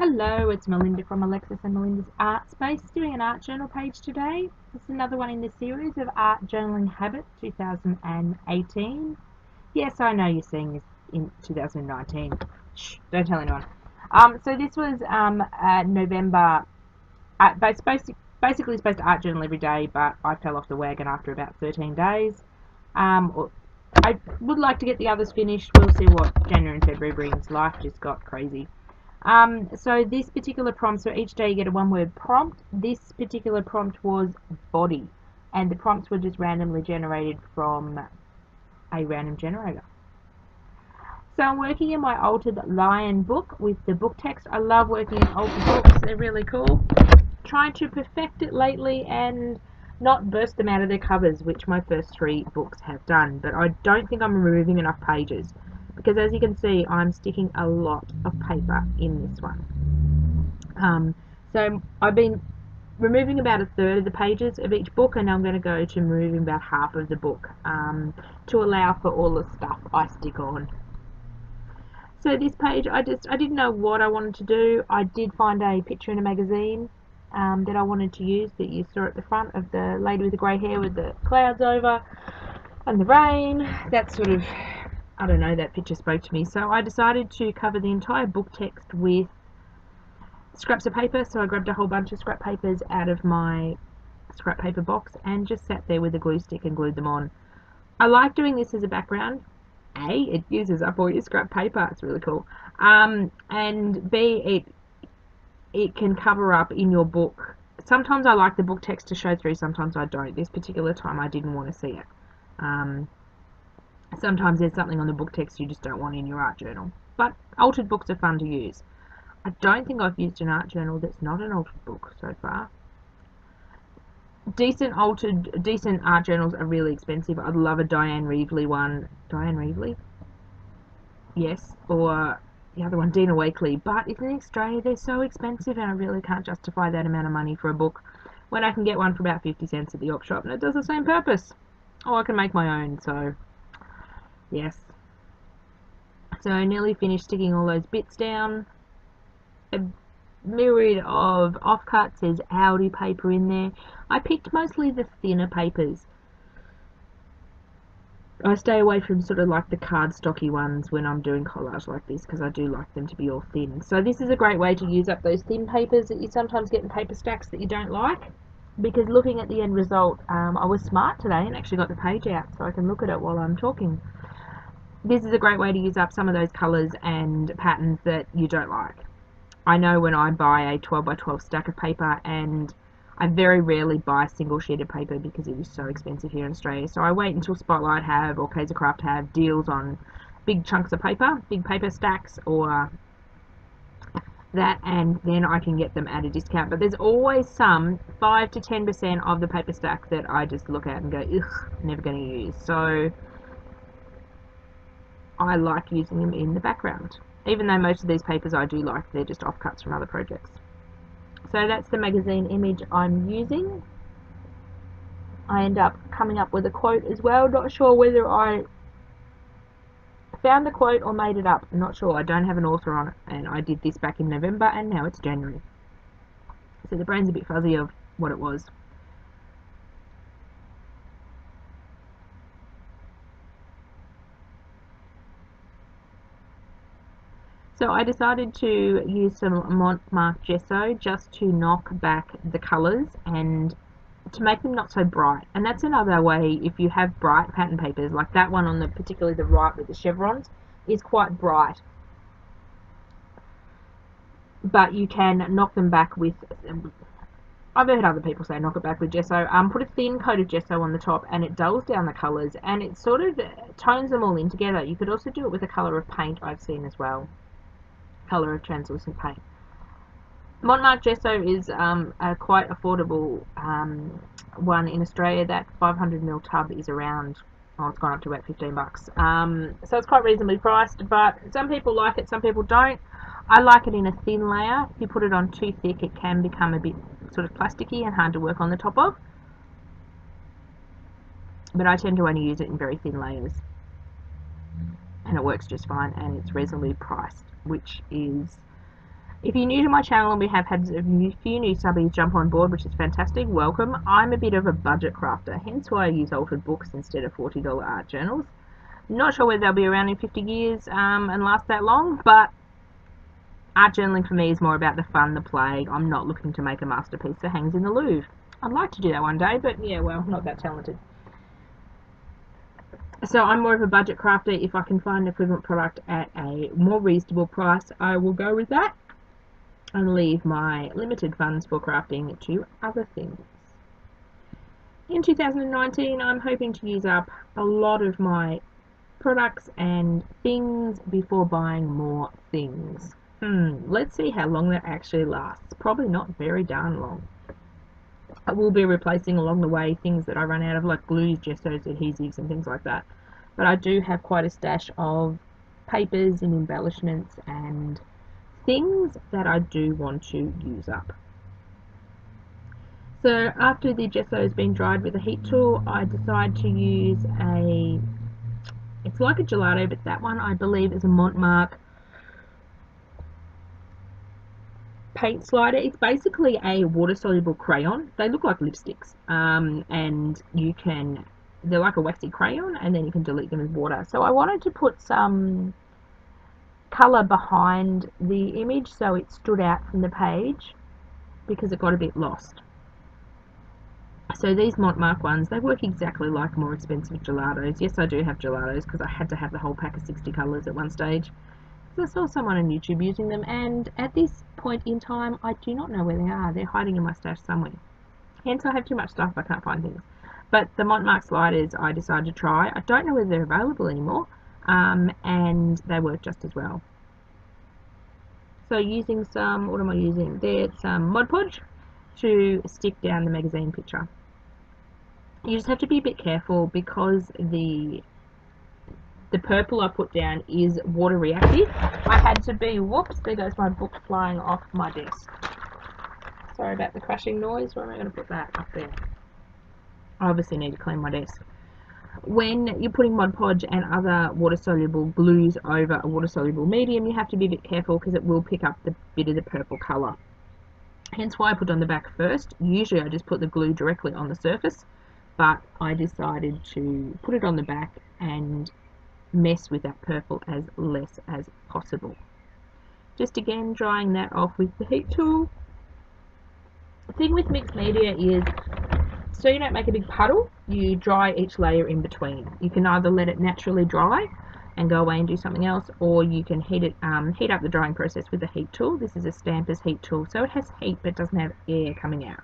Hello, it's Melinda from Alexis and Melinda's Art Space, doing an art journal page today. This is another one in the series of Art Journaling Habit 2018. Yes, I know you're seeing this in 2019. Shh, don't tell anyone. So this was November. Basically supposed to art journal every day, but I fell off the wagon after about 13 days. I would like to get the others finished. We'll see what January and February brings. Life just got crazy. So this particular prompt, so each day you get a one-word prompt. This particular prompt was body, and the prompts were just randomly generated from a random generator. So I'm working in my Altered Lion book with the book text. I love working in altered books, they're really cool. Trying to perfect it lately and not burst them out of their covers, which my first 3 books have done, but I don't think I'm removing enough pages, because as you can see I'm sticking a lot of paper in this one. So I've been removing about a third of the pages of each book, and I'm going to go to removing about half of the book to allow for all the stuff I stick on. So this page, I didn't know what I wanted to do. I did find a picture in a magazine that I wanted to use, that you saw at the front, of the lady with the grey hair with the clouds over and the rain. That sort of, I don't know, that picture spoke to me. So I decided to cover the entire book text with scraps of paper. So I grabbed a whole bunch of scrap papers out of my scrap paper box and just sat there with a glue stick and glued them on. I like doing this as a background. A, it uses up all your scrap paper. It's really cool. And B, it can cover up in your book. Sometimes I like the book text to show through, sometimes I don't. This particular time I didn't want to see it. Sometimes there's something on the book text you just don't want in your art journal. But altered books are fun to use. I don't think I've used an art journal that's not an altered book so far. Decent art journals are really expensive. I'd love a Diane Reevely one. Diane Reevely? Yes. Or the other one, Dina Wakley. But in Australia they're so expensive, and I really can't justify that amount of money for a book when I can get one for about 50 cents at the op shop and it does the same purpose. Or I can make my own, so yes. So I nearly finished sticking all those bits down. A myriad of offcuts. There's Audi paper in there. I picked mostly the thinner papers. I stay away from sort of like the cardstocky ones when I'm doing collage like this, because I do like them to be all thin. So this is a great way to use up those thin papers that you sometimes get in paper stacks that you don't like. Because looking at the end result, I was smart today and actually got the page out so I can look at it while I'm talking. This is a great way to use up some of those colours and patterns that you don't like. I know when I buy a 12 by 12 stack of paper, and I very rarely buy single sheeted paper because it is so expensive here in Australia, so I wait until Spotlight have, or Kaiser Craft have, deals on big chunks of paper, big paper stacks or that, and then I can get them at a discount. But there's always some 5 to 10% of the paper stack that I just look at and go, ugh, never going to use. So I like using them in the background. Even though most of these papers I do like, they're just offcuts from other projects. So that's the magazine image I'm using. I end up coming up with a quote as well. Not sure whether I found the quote or made it up. I'm not sure. I don't have an author on it. And I did this back in November and now it's January. So the brain's a bit fuzzy of what it was. So I decided to use some Montmark gesso just to knock back the colours and to make them not so bright. And that's another way, if you have bright pattern papers, like that one on the, particularly the right with the chevrons, is quite bright. But you can knock them back with, I've heard other people say knock it back with gesso. Put a thin coat of gesso on the top and it dulls down the colours and it sort of tones them all in together. You could also do it with a colour of paint I've seen as well. Colour of translucent paint. Montmark gesso is a quite affordable one in Australia. That 500ml tub is around, oh, it's gone up to about 15 bucks. So it's quite reasonably priced, but some people like it, some people don't. I like it in a thin layer. If you put it on too thick, it can become a bit sort of plasticky and hard to work on the top of. But I tend to only use it in very thin layers. And it works just fine, and it's reasonably priced, which is If you're new to my channel, and we have had a few new subbies jump on board, which is fantastic, welcome. I'm a bit of a budget crafter, hence why I use altered books instead of $40 art journals. Not sure whether they'll be around in 50 years and last that long, but art journaling for me is more about the fun, the play. I'm not looking to make a masterpiece that hangs in the Louvre. I'd like to do that one day, but yeah, well, not that talented. So I'm more of a budget crafter. If I can find an equivalent product at a more reasonable price, I will go with that and leave my limited funds for crafting to other things. In 2019, I'm hoping to use up a lot of my products and things before buying more things. Let's see how long that actually lasts. Probably not very darn long. I will be replacing along the way things that I run out of, like glues, gessos, adhesives and things like that. But I do have quite a stash of papers and embellishments and things that I do want to use up. So after the gesso has been dried with a heat tool, I decide to use it's like a gelato, but that one I believe is a Montmark paint slider. It's basically a water-soluble crayon. They look like lipsticks, and they're like a waxy crayon, and then you can dilute them with water. So I wanted to put some colour behind the image so it stood out from the page because it got a bit lost. So these Montmark ones, they work exactly like more expensive gelatos. Yes, I do have gelatos because I had to have the whole pack of 60 colours at one stage. So I saw someone on YouTube using them, and at this point in time, I do not know where they are. They're hiding in my stash somewhere. Hence, I have too much stuff, I can't find things. But the Montmark sliders I decided to try. I don't know whether they're available anymore, and they work just as well. So using some, what am I using? There's some Mod Podge to stick down the magazine picture. You just have to be a bit careful because the purple I put down is water reactive. I had to be, whoops, there goes my book flying off my desk. Sorry about the crashing noise. Where am I going to put that? Up there. I obviously need to clean my desk. When you're putting Mod Podge and other water-soluble glues over a water-soluble medium, you have to be a bit careful because it will pick up the bit of the purple colour. Hence why I put it on the back first. Usually I just put the glue directly on the surface, but I decided to put it on the back and mess with that purple as less as possible. Just again drying that off with the heat tool. The thing with mixed media is, so you don't make a big puddle, you dry each layer in between. You can either let it naturally dry and go away and do something else, or you can heat up the drying process with a heat tool. This is a Stamper's heat tool, so it has heat but doesn't have air coming out.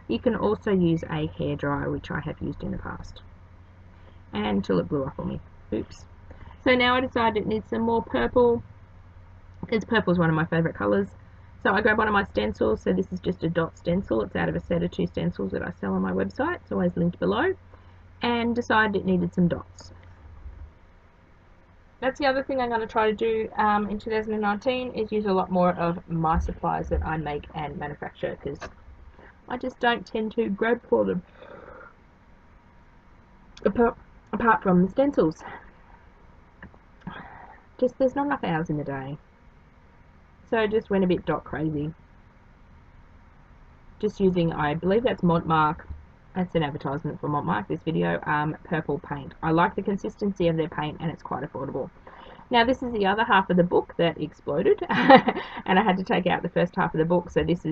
You can also use a hairdryer, which I have used in the past. And until it blew up on me. Oops. So now I decided it needs some more purple, because purple is one of my favourite colours. So I grabbed one of my stencils. So this is just a dot stencil. It's out of a set of 2 stencils that I sell on my website. It's always linked below. And decided it needed some dots. That's the other thing I'm going to try to do in 2019 is use a lot more of my supplies that I make and manufacture, because I just don't tend to grab for them. Apart from the stencils. Just there's not enough hours in the day. So I just went a bit dot crazy. Just using, I believe that's Montmark. That's an advertisement for Montmark, this video, purple paint. I like the consistency of their paint and it's quite affordable. Now this is the other half of the book that exploded and I had to take out the first half of the book, so this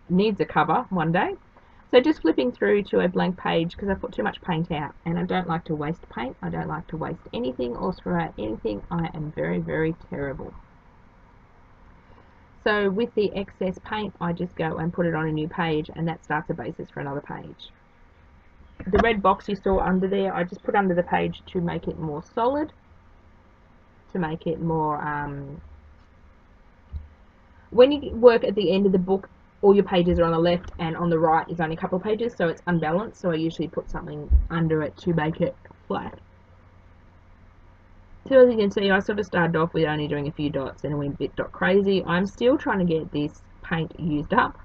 needs a cover one day. So just flipping through to a blank page because I put too much paint out and I don't like to waste paint. I don't like to waste anything or throw out anything. I am very, very terrible. So with the excess paint, I just go and put it on a new page, and that starts a basis for another page. The red box you saw under there, I just put under the page to make it more solid, to make it more, when you work at the end of the book, all your pages are on the left and on the right is only a couple of pages, so it's unbalanced, so I usually put something under it to make it flat. So as you can see, I sort of started off with only doing a few dots and went a bit dot crazy. I'm still trying to get this paint used up,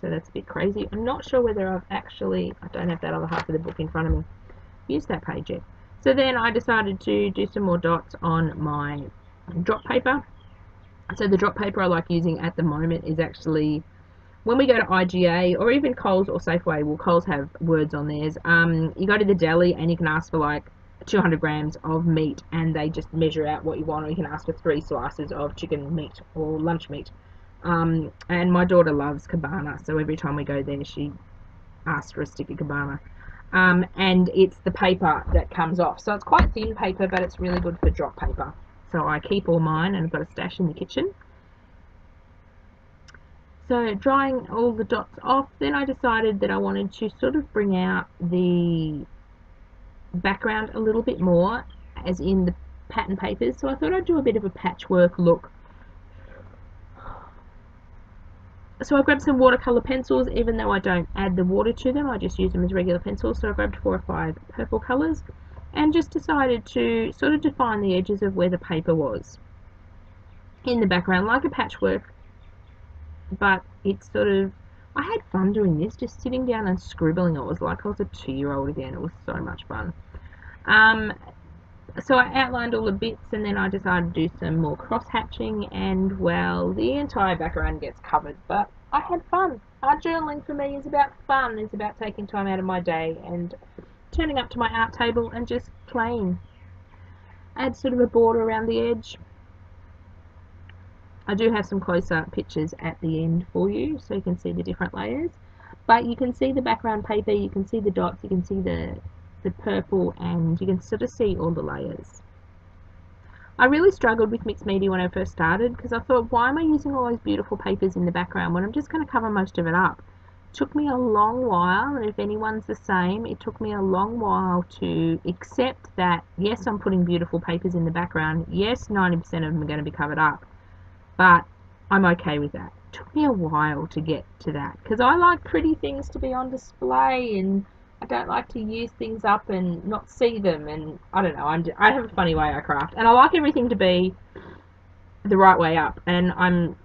so that's a bit crazy. I'm not sure whether I've actually, I don't have that other half of the book in front of me, used that page yet. So then I decided to do some more dots on my drop paper. So the drop paper I like using at the moment is actually, when we go to IGA or even Coles or Safeway, well, Coles have words on theirs. You go to the deli and you can ask for like 200 grams of meat, and they just measure out what you want, or you can ask for 3 slices of chicken meat or lunch meat. And my daughter loves cabana, so every time we go there, she asks for a stick of cabana. And it's the paper that comes off. So it's quite thin paper, but it's really good for drop paper. So I keep all mine, and I've got a stash in the kitchen. So drying all the dots off, then I decided that I wanted to sort of bring out the background a little bit more, as in the pattern papers. So I thought I'd do a bit of a patchwork look. So I grabbed some watercolor pencils, even though I don't add the water to them, I just use them as regular pencils. So I grabbed 4 or 5 purple colors and just decided to sort of define the edges of where the paper was in the background, like a patchwork. But it's sort of, I had fun doing this, just sitting down and scribbling. It was like I was a 2-year-old again. It was so much fun. So I outlined all the bits, and then I decided to do some more cross-hatching, and well, the entire background gets covered, but I had fun. Art journaling for me is about fun. It's about taking time out of my day and turning up to my art table and just playing. Add sort of a border around the edge. I do have some closer pictures at the end for you, so you can see the different layers. But you can see the background paper, you can see the dots, you can see the purple, and you can sort of see all the layers. I really struggled with mixed media when I first started, because I thought, why am I using all those beautiful papers in the background when I'm just going to cover most of it up? It took me a long while, and if anyone's the same, it took me a long while to accept that, yes, I'm putting beautiful papers in the background, yes, 90% of them are going to be covered up, but I'm okay with that. It took me a while to get to that, because I like pretty things to be on display, and I don't like to use things up and not see them, and I don't know, I have a funny way I craft, and I like everything to be the right way up, and I'm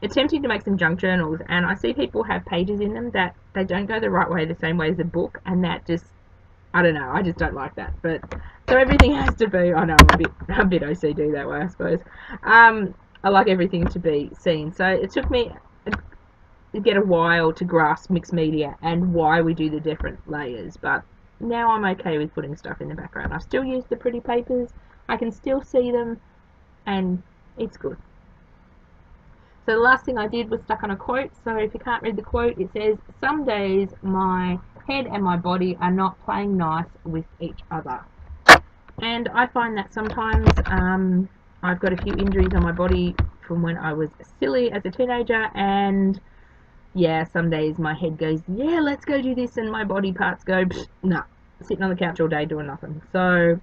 attempting to make some junk journals, and I see people have pages in them that they don't go the right way, the same way as a book, and that just, I don't know, I just don't like that. But so everything has to be, I know I'm a bit OCD that way, I suppose. I like everything to be seen, so it took me get a while to grasp mixed media and why we do the different layers, but now I'm okay with putting stuff in the background. I still use the pretty papers, I can still see them, and it's good. So the last thing I did was stuck on a quote. So if you can't read the quote, it says, "Some days my head and my body are not playing nice with each other." And I find that sometimes I've got a few injuries on my body from when I was silly as a teenager, and yeah, some days my head goes, yeah, let's go do this, and my body parts go, nah, sitting on the couch all day doing nothing. So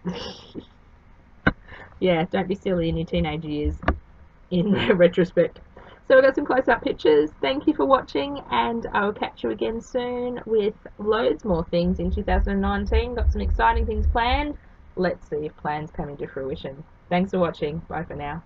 yeah, don't be silly in your teenage years in retrospect. So we've got some close-up pictures. Thank you for watching, and I'll catch you again soon with loads more things in 2019. Got some exciting things planned. Let's see if plans come into fruition. Thanks for watching. Bye for now.